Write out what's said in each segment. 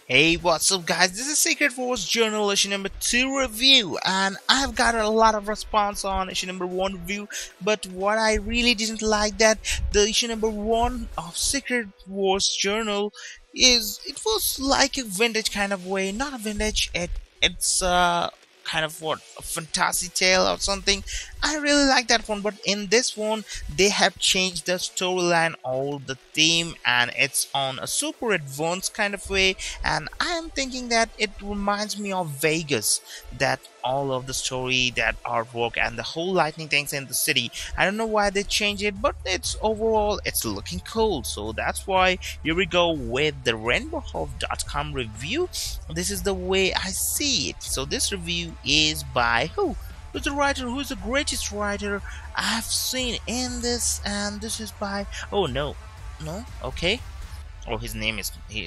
Hey, what's up, guys? This is Secret Wars Journal issue number 2 review, and I've got a lot of response on issue number 1 review. But what I really didn't like that the issue number 1 of Secret Wars Journal is it was like a vintage kind of way, not a vintage. It's kind of what a fantasy tale or something. I really like that one, but in this one they have changed the storyline, all the theme, and it's on a super advanced kind of way. And I am thinking that it reminds me of Vegas, that all of the story, that artwork, and the whole lightning things in the city. I don't know why they changed it, but it's overall it's looking cool. So that's why here we go with the rainbowhawk.com review. This is the way I see it. So this review is by who's the writer, who's the greatest writer I've seen in this, and this is by, oh no, okay, or his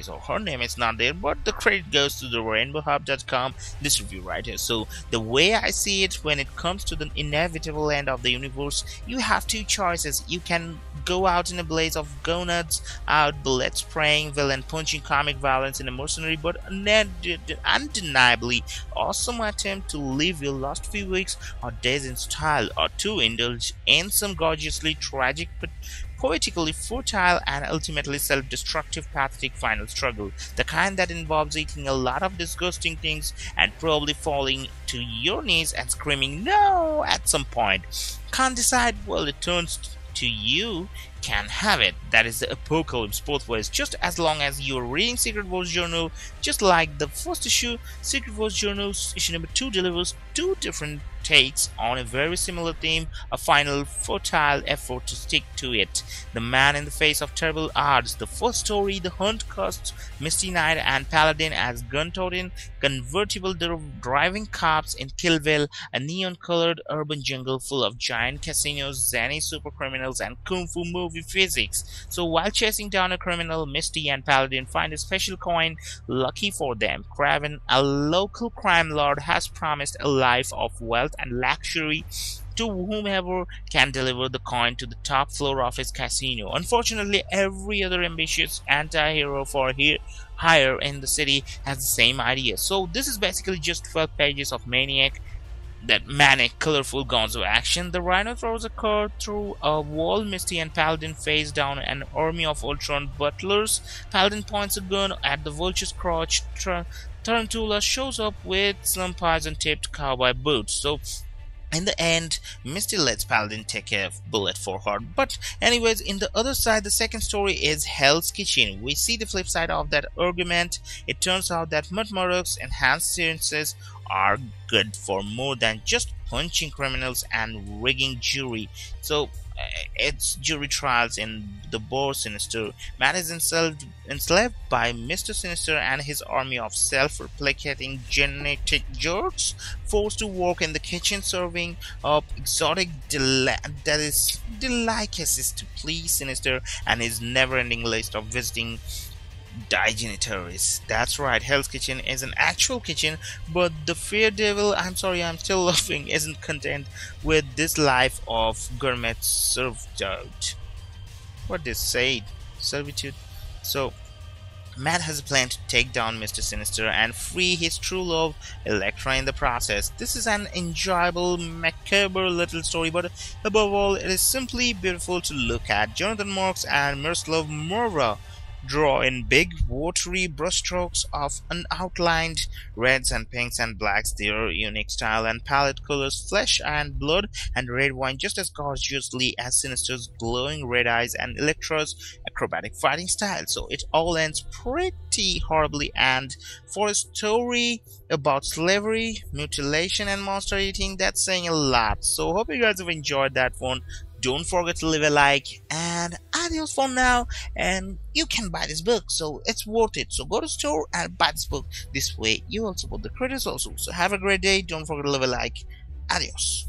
or her name is not there, but the credit goes to the rainbowhub.com, this review writer. So the way I see it, when it comes to the inevitable end of the universe, you have two choices. You can go out in a blaze of gonads, out bullets spraying, villain punching, comic violence in a mercenary but undeniably awesome attempt to live your last few weeks or days in style, or to indulge in some gorgeously tragic but poetically fertile and ultimately self-destructive pathetic final struggle, the kind that involves eating a lot of disgusting things and probably falling to your knees and screaming no at some point. Can't decide? Well, it turns to you can have it. That is the apocalypse both ways, just as long as you're reading Secret Wars Journal. Just like the first issue, Secret Wars Journal issue number 2 delivers two different takes on a very similar theme, a final futile effort to stick to it. The man in the face of terrible odds. The first story, the hunt casts Misty Knight and Paladin as gun-toting, convertible driving cops in Killville, a neon-colored urban jungle full of giant casinos, zany supercriminals, and kung fu movie physics. So while chasing down a criminal, Misty and Paladin find a special coin. Lucky for them, Craven, a local crime lord, has promised a life of wealth and luxury to whomever can deliver the coin to the top floor of his casino. Unfortunately, every other ambitious anti-hero for hire in the city has the same idea. So this is basically just 12 pages of manic, colorful gonzo action. The Rhino throws a car through a wall. Misty and Paladin face down an army of Ultron butlers. Paladin points a gun at the Vulture's crotch. Tarantula shows up with some poison-tipped cowboy boots. So in the end, Misty lets Paladin take a bullet for her. But anyways, in the other side, the second story is Hell's Kitchen. We see the flip side of that argument. It turns out that Mud Murdoch's enhanced senses are good for more than just punching criminals and rigging jury. So it's jury trials in the Boar Sinister. Matt is enslaved by Mr. Sinister and his army of self-replicating genetic jerks, forced to work in the kitchen serving up exotic delicacies to please Sinister and his never-ending list of visiting dignitaries. That's right, Hell's Kitchen is an actual kitchen, but the fair devil, I'm sorry, I'm still laughing, isn't content with this life of gourmet servitude. What they say? Servitude. So Matt has a plan to take down Mr. Sinister and free his true love, Elektra, in the process. This is an enjoyable, macabre little story, but above all, it is simply beautiful to look at. Jonathan Marks and Miroslav Morva draw in big, watery brushstrokes of unoutlined reds and pinks and blacks, their unique style and palette colors, flesh and blood and red wine just as gorgeously as Sinister's glowing red eyes and Elektra's acrobatic fighting style. So it all ends pretty horribly, and for a story about slavery, mutilation, and monster eating, that's saying a lot. So hope you guys have enjoyed that one. Don't forget to leave a like, and adios for now. And you can buy this book, so it's worth it. So go to the store and buy this book. This way you will support the creators also. So have a great day. Don't forget to leave a like. Adios.